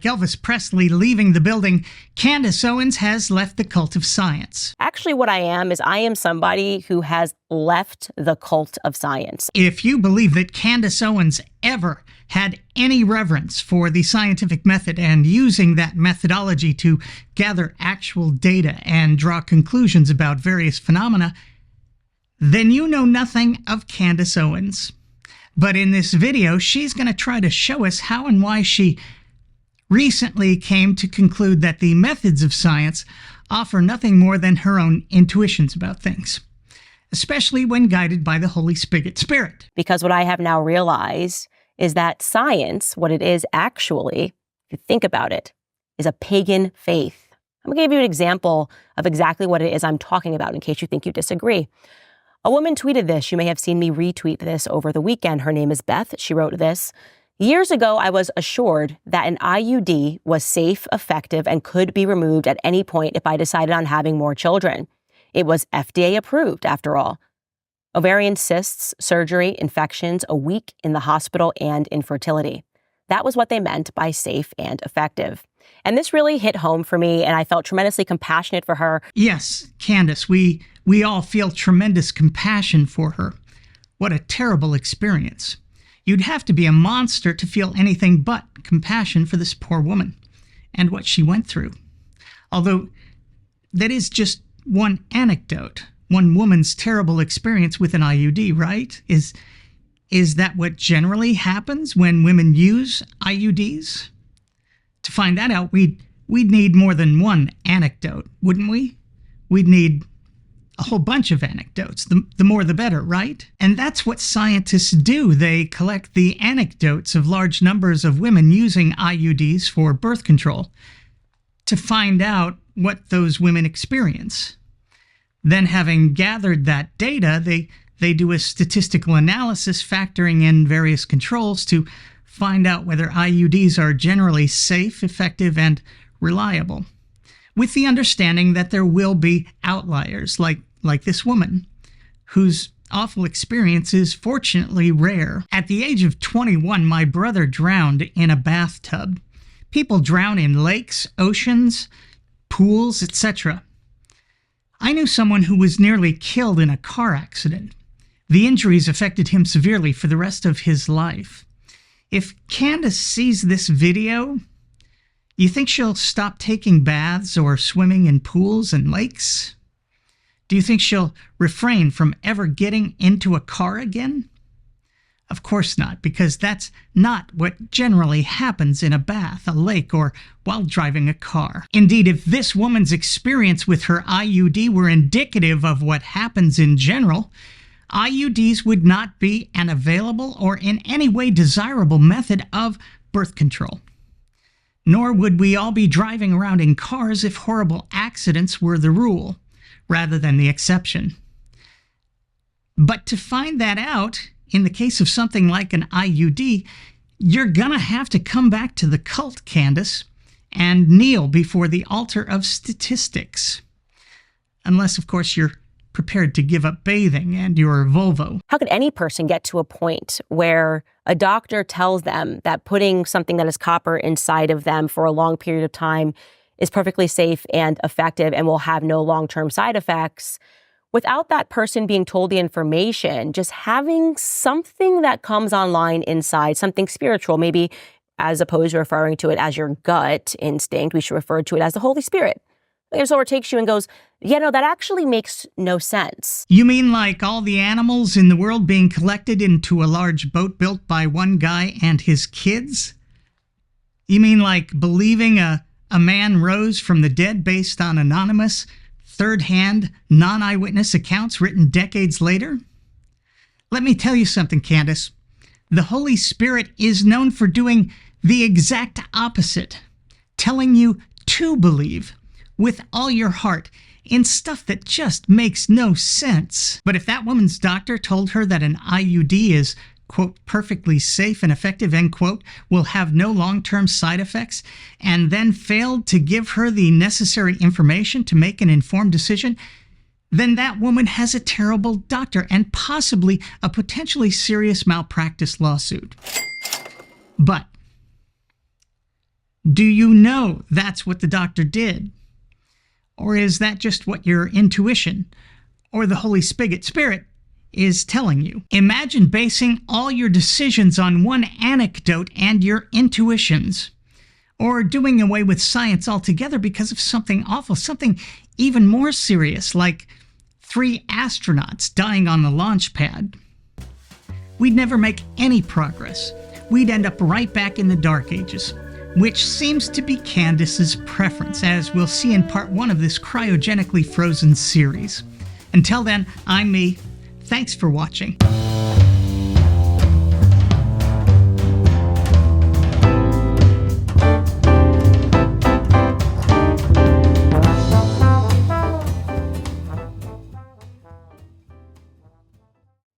Like Elvis Presley leaving the building, Candace Owens has left the cult of science. Actually, what I am somebody who has left the cult of science. If you believe that Candace Owens ever had any reverence for the scientific method and using that methodology to gather actual data and draw conclusions about various phenomena, then you know nothing of Candace Owens. But in this video, she's going to try to show us how and why she recently came to conclude that the methods of science offer nothing more than her own intuitions about things, especially when guided by the Holy Spirit. Because what I have now realized is that science, what it is actually, if you think about it, is a pagan faith. I'm going to give you an example of exactly what it is I'm talking about in case you think you disagree. A woman tweeted this. You may have seen me retweet this over the weekend. Her name is Beth. She wrote this. Years ago, I was assured that an IUD was safe, effective, and could be removed at any point if I decided on having more children. It was FDA approved, after all. Ovarian cysts, surgery, infections, a week in the hospital, and infertility. That was what they meant by safe and effective. And this really hit home for me, and I felt tremendously compassionate for her. Yes, Candace, we all feel tremendous compassion for her. What a terrible experience. You'd have to be a monster to feel anything but compassion for this poor woman and what she went through. Although that is just one anecdote, one woman's terrible experience with an IUD, right? Is that what generally happens when women use IUDs? To find that out, we'd need more than one anecdote, wouldn't we? We'd need a whole bunch of anecdotes. The more the better, right? And that's what scientists do. They collect the anecdotes of large numbers of women using IUDs for birth control to find out what those women experience. Then, having gathered that data, they do a statistical analysis factoring in various controls to find out whether IUDs are generally safe, effective, and reliable, with the understanding that there will be outliers like this woman, whose awful experience is fortunately rare. At the age of 21, my brother drowned in a bathtub. People drown in lakes, oceans, pools, etc. I knew someone who was nearly killed in a car accident. The injuries affected him severely for the rest of his life. If Candace sees this video, you think she'll stop taking baths or swimming in pools and lakes? Do you think she'll refrain from ever getting into a car again? Of course not, because that's not what generally happens in a bath, a lake, or while driving a car. Indeed, if this woman's experience with her IUD were indicative of what happens in general, IUDs would not be an available or in any way desirable method of birth control. Nor would we all be driving around in cars if horrible accidents were the rule, rather than the exception. But to find that out, in the case of something like an IUD, you're gonna have to come back to the cult, Candace, and kneel before the altar of statistics. Unless, of course, you're prepared to give up bathing and your Volvo. How could any person get to a point where a doctor tells them that putting something that is copper inside of them for a long period of time is perfectly safe and effective and will have no long-term side effects, without that person being told the information, just having something that comes online inside, something spiritual, maybe as opposed to referring to it as your gut instinct, we should refer to it as the Holy Spirit. It overtakes you and goes, yeah, no, that actually makes no sense. You mean like all the animals in the world being collected into a large boat built by one guy and his kids? You mean like believing a man rose from the dead based on anonymous, third-hand, non-eyewitness accounts written decades later? Let me tell you something, Candace. The Holy Spirit is known for doing the exact opposite, telling you to believe with all your heart in stuff that just makes no sense. But if that woman's doctor told her that an IUD is, quote, perfectly safe and effective, end quote, will have no long-term side effects, and then failed to give her the necessary information to make an informed decision, then that woman has a terrible doctor and possibly a potentially serious malpractice lawsuit. But Do you know that's what the doctor did? Or is that just what your intuition or the Holy Spirit is telling you? Imagine basing all your decisions on one anecdote and your intuitions, or doing away with science altogether because of something awful, something even more serious, like 3 astronauts dying on the launch pad. We'd never make any progress. We'd end up right back in the Dark Ages, which seems to be Candace's preference, as we'll see in part 1 of this cryogenically frozen series. Until then, I'm me. Thanks for watching.